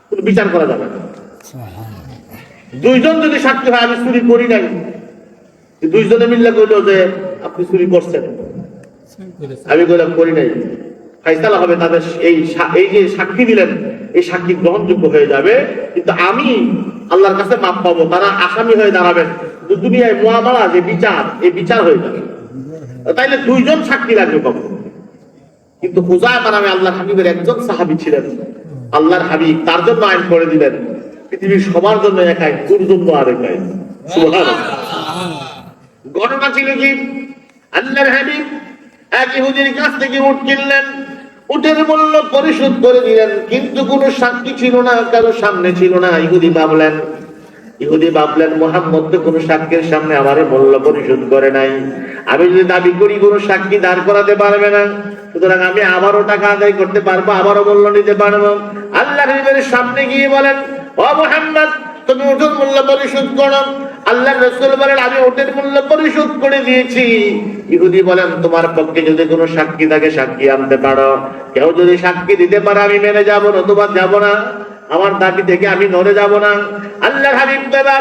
কোনো বিচার করা যাবে না। দুইজন যদি সাক্ষী হয় আমি চুরি করি নাই, দুইজনে মিললে কইল যে আপনি চুরি করছেন, আমি কইলাম করি নাই, ফাইসালা হবে তাদের এই যে সাক্ষী দিলেন এই সাক্ষী গ্রহণযোগ্য হয়ে যাবে, কিন্তু আমি আল্লাহর কাছে মাপ পাবো, তারা আসামি হয়ে দাঁড়াবেন, দুনিয়ায় মুআমালা যে বিচার, এই বিচার হয়ে যাবে। তাইলে দুইজন সাক্ষী লাগবে পাবো। কিন্তু হুযায়ফা নামে আল্লাহর হাবিবের একজন সাহাবী ছিলেন, আল্লাহর হাবিব তার জন্য আইন করে দিলেন পৃথিবীর সবার জন্য এক আইন, তোর জন্য আরেক আইন। সুবহানাল্লাহ। ঘটনা ছিল কি, আল্লাহর হাবিব এক ইহুদির কাছ থেকে উট কিনলেন, উটের মূল্য পরিশোধ করে দিলেন, কিন্তু কোনো সাক্ষী ছিল না, কারো সামনে ছিল না। ইহুদি ভাবলেন মুহাম্মদ তো কোনো সাক্ষীর সামনে আমারে মূল্য পরিশোধ করে নাই, আমি যদি দাবি করি কোনো সাক্ষী দাঁড় করাতে পারবে না, সুতরাং আমি আবারও টাকা আদায় করতে পারবো, আবারও মূল্য নিতে পারবো। আল্লাহর হাবিবের সামনে গিয়ে বলেন, ও মুহাম্মদ তুমি উটের মূল্য পরিশোধ করো। আল্লাহর রাসূল বলেন, আমি উটের মূল্য পরিশোধ করে দিয়েছি। ইহুদি বলেন, তোমার পক্ষে যদি কোনো সাক্ষী থাকে সাক্ষী আনতে পারো, কেউ যদি সাক্ষী দিতে পারে আমি মেনে যাব, নতুবা যাব না, আমার দাবি থেকে আমি নড়ে যাব না। আল্লাহর হাবিব বাবা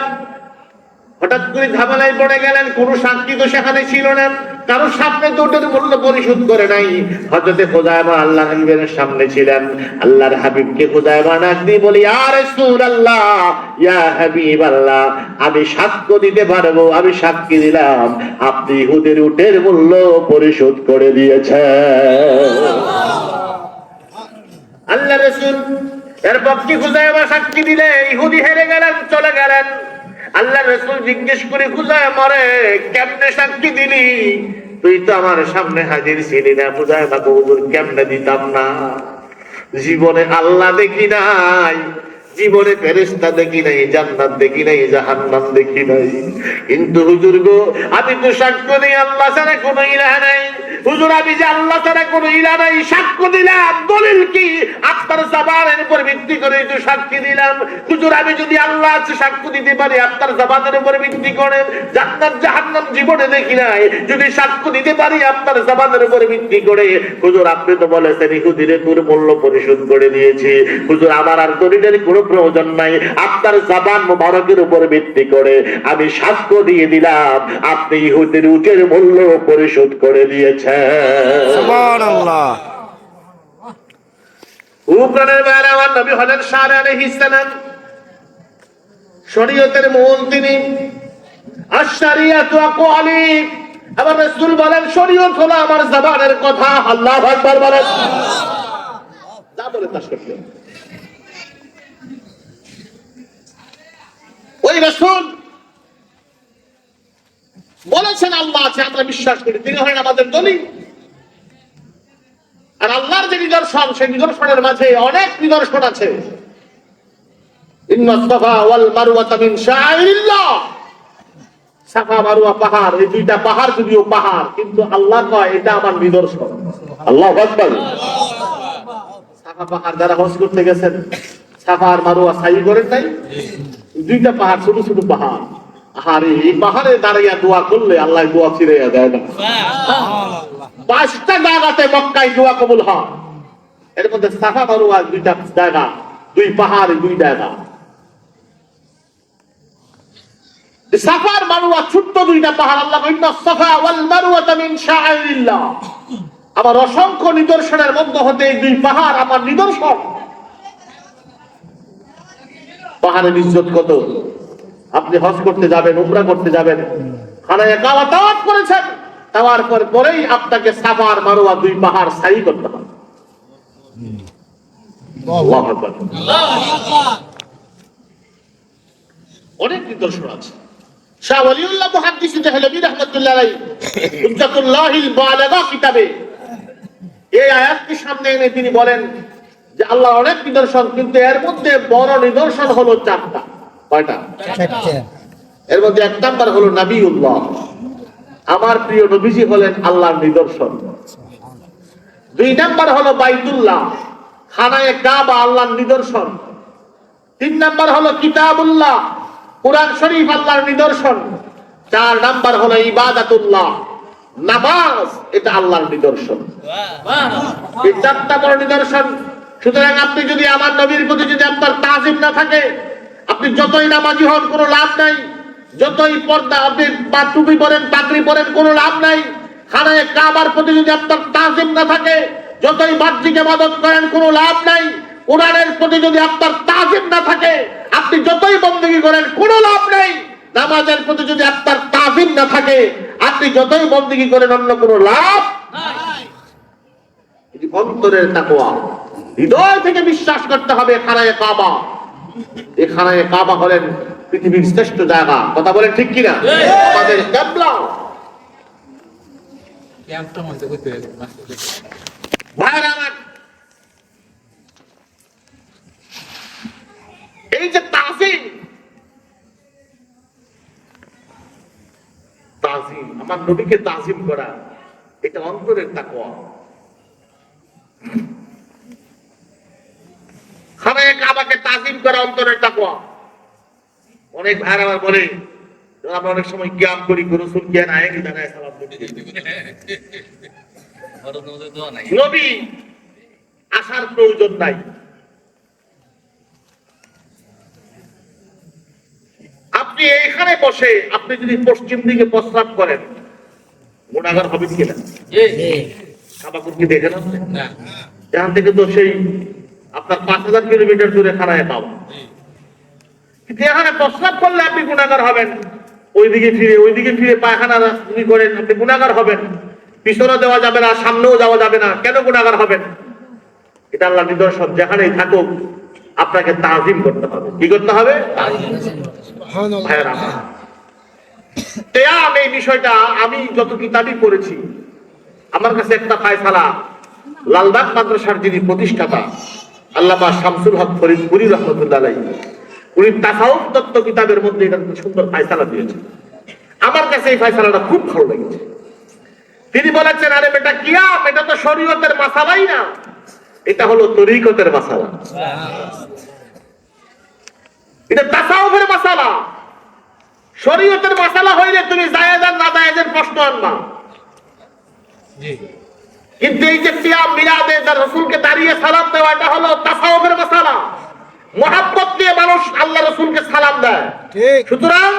হঠাৎ করে ঝামেলায় পড়ে গেলেন, কোন সাক্ষী তো সেখানে ছিল না, কারোর সামনে তো ওটার মূল্য পরিশোধ করে নাই। হযরতে হুযায়ফা আল্লাহর হাবিবের সামনে ছিলেন, আল্লাহর হাবিবকে হুযায়ফা ডাক দিয়ে বলি, ইয়া রাসূলুল্লাহ, ইয়া হাবিবাল্লাহ, আমি সাক্ষ্য দিতে পারবো, আমি সাক্ষী দিলাম আপনি ইহুদের উটের মূল্য পরিশোধ করে দিয়েছেন। আল্লাহর রাসূল এর পক্ষে হুযায়ফা সাক্ষী দিলে ইহুদি হেরে গেলেন, চলে গেলেন। আল্লাহর রাসূল জিজ্ঞেস করে, হুযায়ফা রে কেমনে সাক্ষী দিলি? তুই তো আমার সামনে হাজির ছিলি না। হুযায়ফা কো, হুজুর কেমনে দিতাম না, জীবনে আল্লাহ দেখি নাই, জীবনে ফেরেশতা দেখি নাই, জান্নাত দেখি নাই, জাহান্নাম দেখি নাই, কিন্তু হুজুর গো আমি তো সাক্ষ্য দিই আল্লাহ ছাড়া কোনো ইলাহ নাই। হুজুর আমি যে আল্লাহ ছাড়া কোনো ইলাহ নাই সাক্ষ্য দিলাম, দলিল কি? আপনার জবানের উপর ভিত্তি করে তো সাক্ষী দিলাম। হুজুর আমি যদি আল্লাহ আছে সাক্ষ্য দিতে পারি আপনার জবানের উপর ভিত্তি করে, জান্নাত জাহান্নাম জীবনে দেখি নাই, যদি সাক্ষ্য দিতে পারি আপনার জবানের উপর ভিত্তি করে। হুজুর আপনি তো বলেছেন ইহুদিরে তোর মূল্য পরিশোধ করে দিয়েছি, হুজুর আমার আর দলিলের কোনো প্রয়োজন নাই, আপনার জবান মুবারকের উপর ভিত্তি করে আমি সাক্ষ্য দিয়ে দিলাম আপনি ইহুদির উটের মূল্য পরিশোধ করে দিয়েছেন। সুবহানাল্লাহ। উপরের বাইরে আমার নবী হলেন শারে আলাইহিস সালাম, শরীয়তের মূল তিনি। আশ-শারিয়াতু আকওয়ালি, আমার রাসূল বলেন শরীয়ত হলো আমার জবানের কথা। আল্লাহু আকবার বলেন, যা বলে তা সত্য। ওই রাসূল বলেছেন আল্লাহ আছে, আমরা বিশ্বাস করি, তিনি হলেন আমাদের দলিল। আর আল্লাহর যে নিদর্শন, সেই নিদর্শনের মাঝে অনেক নিদর্শন আছে। ইন্নাস সাফা ওয়াল মারওয়াতা মিন শাআইরিল্লাহ, সাফা মারওয়া পাহাড়, এই দুইটা পাহাড় যদিও পাহাড়, কিন্তু আল্লাহ কয় এটা আমার নিদর্শন। আল্লাহু আকবার। সাফা পাহাড় যারা হজ করতে গেছেন, সাফা আর মারওয়া সাই করেন নাই, দুইটা পাহাড়, ছোট ছোট পাহাড়। আরে এই পাহাড়ে দাঁড়িয়ে দোয়া করলে আল্লাহ দোয়া ফিরাইয়া দেয় না। 5টা জায়গাতে মক্কায় দোয়া কবুল হয়, এর মধ্যে সাফা মারওয়া দুইটা জায়গা, দুই পাহাড়, দুই জায়গা। সাফা আর মারওয়া ছোট্ট দুইটা পাহাড়। আল্লাহ ইন্নাস সাফা ওয়াল মারওয়াতা মিন শাআইরিল্লাহ, আমার অসংখ্য নিদর্শনের মধ্যে হতে এই দুই পাহাড় আমার নিদর্শন। পাহাড়ের ইজ্জত কত! আপনি হজ করতে যাবেন, উমরা করতে যাবেন, খানায় কাবা তাওয়াফ করেছেন, তাওয়ার পরেই আপনাকে সাফা আর মারওয়া দুই পাহাড় সাই করতে হবে। আল্লাহু আকবার। অনেক নিদর্শন আছে। শাহ ওয়ালিউল্লাহ মুহাদ্দিস দেহলভী রাহমাতুল্লাহ আলাইহি হুজ্জাতুল্লাহিল বালিগা কিতাবে এই আয়াতটি সামনে এনে তিনি বলেন যে আল্লাহ অনেক নিদর্শন, কিন্তু এর মধ্যে বড় নিদর্শন হলো 4টা। কয়টা? 4টা। এর মধ্যে 1 নাম্বার হলো নবিউল্লাহ, আমার প্রিয় নবীজি হলেন আল্লাহর নিদর্শন। 2 নাম্বার হলো বাইতুল্লাহ, খানায়ে কাবা আল্লাহর নিদর্শন। 3 নাম্বার হলো কিতাবুল্লাহ, কুরআন শরীফ আল্লাহর নিদর্শন। 4 নাম্বার হলো ইবাদাতুল্লাহ, নামাজ, এটা আল্লাহর নিদর্শন। এই 4টা বড় নিদর্শন সুতরাং আপনি যদি আমার নবীর প্রতি যদি আপনার তাজিম না থাকে, আপনি যতই নামাজি হন কোনো লাভ নাই, যতই পর্দা আপনি টুপি পরেন পাগড়ি পরেন কোনো লাভ নাই। খানায়ে কাবার প্রতি যদি আপনার তাজিম না থাকে, যতই বাহ্যিক ইবাদত করেন কোনো লাভ নাই। কোরআনের প্রতি যদি আপনার তাজিম না থাকে, আপনি যতই বন্দেগী করেন কোনো লাভ নাই। নামাজের প্রতি যদি আপনার তাজিম না থাকে, আপনি যতই বন্দেগী করেন অন্য কোনো লাভ নাই। এটি অন্তরের তাকওয়া, হৃদয় থেকে বিশ্বাস করতে হবে। খানায়ে কাবা, এই খানায়ে কাবা হলেন পৃথিবীর শ্রেষ্ঠ জায়গা। কথা বলেন ঠিক কিনা? আমাদের কিবলা। ভাইরা আমার, এই যে তাজিম, তাজিম আমার নবীকে তাজিম করা, এটা অন্তরের তাকওয়া। খানায়ে কাবাকে তাজিম করা অন্তরের তাকওয়া। অনেক ভাইরা আমার বলে, আমরা অনেক সময় কিয়াম করি, রাসূল জ্ঞান আয়েনি দাঁড়ায় সালাম দিতে। নবী আসার প্রয়োজন নাই। আপনি এইখানে বসে আপনি যদি পশ্চিম দিকে প্রস্রাব করেন, গুনাহগার হবেন কিনা? কাবাকে দেখেন আপনি? এখান থেকে তো সেই আপনার 5000 কিলোমিটার দূরে খানায়ে কাবা। কিন্তু এখানে প্রস্রাব করলে আপনি গুনাহগার হবেন। ওইদিকে ফিরে পায়খানা যদি করেন আপনি গুনাহগার হবেন। পিছনে দেওয়া যাবে না, সামনেও যাওয়া যাবে না, কেন গুনাহগার হবেন? এটা আল্লাহর নিদর্শন। যেখানেই থাকুক আপনাকে তাজিম করতে হবে। কি করতে হবে? ভাইয়েরা আমার, কিয়াম এই বিষয়টা আমি যত কিতাবই পড়েছি, আমার কাছে একটা ফায়সালা, লালবাগ মাদ্রাসার যিনি প্রতিষ্ঠাতা আল্লামা শামসুল হক ফরিদপুরি রহমতুল্লাহ আলাইহি, উনি তাসাউফ তত্ত্ব কিতাবের মধ্যে এটা সুন্দর ফায়সালা দিয়েছেন। আমার কাছে এই ফায়সালাটা খুব ভালো লেগেছে। তিনি বলেছেন, আরে বেটা কিয়াম এটা তো শরীয়তের মাসালাই না, এটা হলো তরিকতের মাসালা, এটা তাসাউফের মাসালা। শরীয়তের মাসালা হইলে তুমি জায়েজ আর না জায়েজের প্রশ্ন আনবা, কিন্তু এই যে কিয়াম মিলাদে রাসূলকে দাঁড়িয়ে সালাম দেওয়া, এটা হলো তাসাউফের মাসালা। মুহাব্বত দিয়ে মানুষ আল্লাহ রাসূলকে সালাম দেয়। সুতরাং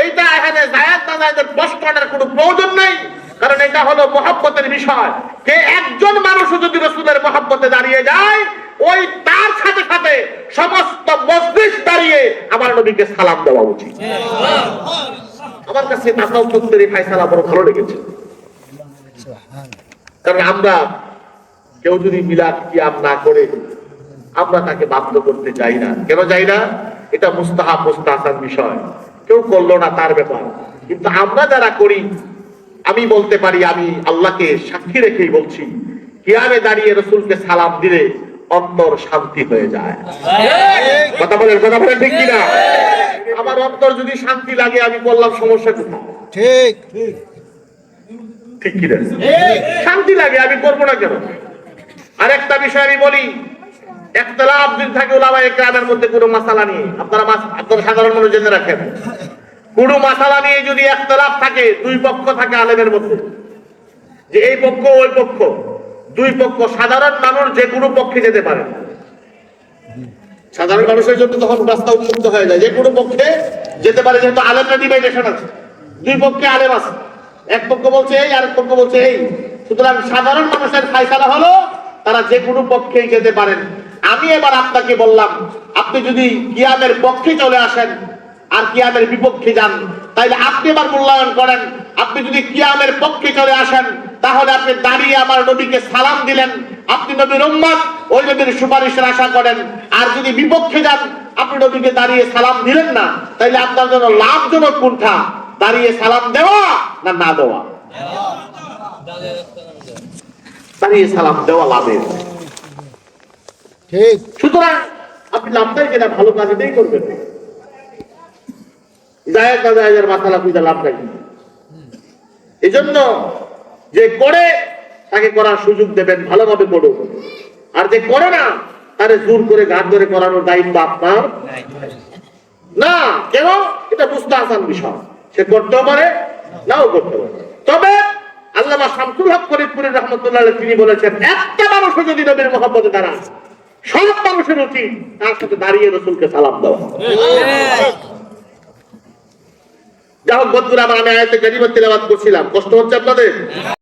এইটা এখানে জায়েজ না জায়েজের প্রশ্ন আনার কোনো প্রয়োজন নাই, কারণ এটা হলো মুহাব্বতের বিষয়। যে একজন মানুষ যদি রাসূলের মুহাব্বতে দাঁড়িয়ে যায়, ওই তার সাথে সাথে সমস্ত মজলিস দাঁড়িয়ে আমার নবীকে সালাম দেওয়া উচিত। আমার কাছে তাসাউফ তত্ত্বের এই ফায়সালা বড় ভালো লেগেছে। কারণ আমরা কেউ যদি মিলাদ কিয়াম না করে, আমরা তাকে বাধ্য করতে চাই না। কেন চাই না? এটা মুস্তাহাব মুস্তাহসান বিষয়, কেউ করলো না তার ব্যাপার। কিন্তু আমরা যারা করি, আমি বলতে পারি, আমি আল্লাহকে সাক্ষী রেখেই বলছি, কিয়ামে দাঁড়িয়ে রাসূলকে সালাম দিলে অন্তর শান্তি হয়ে যায়। কথা বলেন ঠিক কিনা? আমার অন্তর যদি শান্তি লাগে, আমি বললাম সমস্যা কোথায়? ঠিক কিনা? শান্তি লাগে, আমি করবো না কেন? আরেকটা বিষয় আমি বলি, ইখতিলাফ যদি থাকে উলামায়ে কেরামের মধ্যে কোনো মাসালা নিয়ে, আপনারা সাধারণ মানুষ জেনে রাখেন, কোনো মাসালা নিয়ে যদি ইখতিলাফ থাকে, দুই পক্ষ থাকে আলেমের মধ্যে, যে এই পক্ষ ওই পক্ষ, দুই পক্ষ, সাধারণ মানুষ যে কোনো পক্ষে যেতে পারে। সাধারণ মানুষের জন্য তখন রাস্তা উন্মুক্ত হয়ে যায়, যে কোনো পক্ষে যেতে পারে, যেহেতু আলেমরা ডিভাইডেশন আছে, দুই পক্ষে আলেম আছে, এক পক্ষ বলছে এই, আরেক পক্ষ বলছে এই। সুতরাং সাধারণ মানুষের ফায়সালা হলো তারা যে কোনো পক্ষেই যেতে পারেন। আমি এবার আপনাকে বললাম, আপনি যদি কিয়ামের পক্ষে চলে আসেন আর কিয়ামের বিপক্ষে যান, তাইলে আপনি এবার মূল্যায়ন করেন। আপনি যদি কিয়ামের পক্ষে চলে আসেন, তাহলে আপনি দাঁড়িয়ে আমার নবীকে সালাম দিলেন, আপনি নবীর উম্মত, ওই নবীর সুপারিশের আশা করেন। আর যদি বিপক্ষে যান, আপনি নবীকে দাঁড়িয়ে সালাম দিলেন না, তাইলে আপনার জন্য লাভজনক কোনটা? দাঁড়িয়ে সালাম দেওয়া না না দেওয়া? দাঁড়িয়ে সালাম দেওয়া লাভের। ঠিক। সুতরাং আপনি লাভটাই যেটা ভালো কাজ এটাই করবেন। জায়েজ না জায়েজের মাসালা খুঁজে লাভ নাই। এই জন্য যে করে তাকে করার সুযোগ দেবেন, ভালোভাবে করুন। আর যে করে না, তারে জোর করে ঘাট ধরে করানোর দায়িত্ব আপনার না। কেন? এটা মুস্তাহসান বিষয়, সে করতেও পারে নাও করতে পারে। তবে আল্লামা শামসুল হক ফরিদপুরি রহমতুল্লাহ তিনি বলেছেন, একটা মানুষও যদি নবীর মুহাব্বতে দাঁড়ায়, সব মানুষের উচিত তার সাথে দাঁড়িয়ে রসুলকে সালাম দেওয়া। যা হোক বন্ধুরা, আমি আয়াতে কারিমা তিলাওয়াত করছিলাম, কষ্ট হচ্ছে আপনাদের?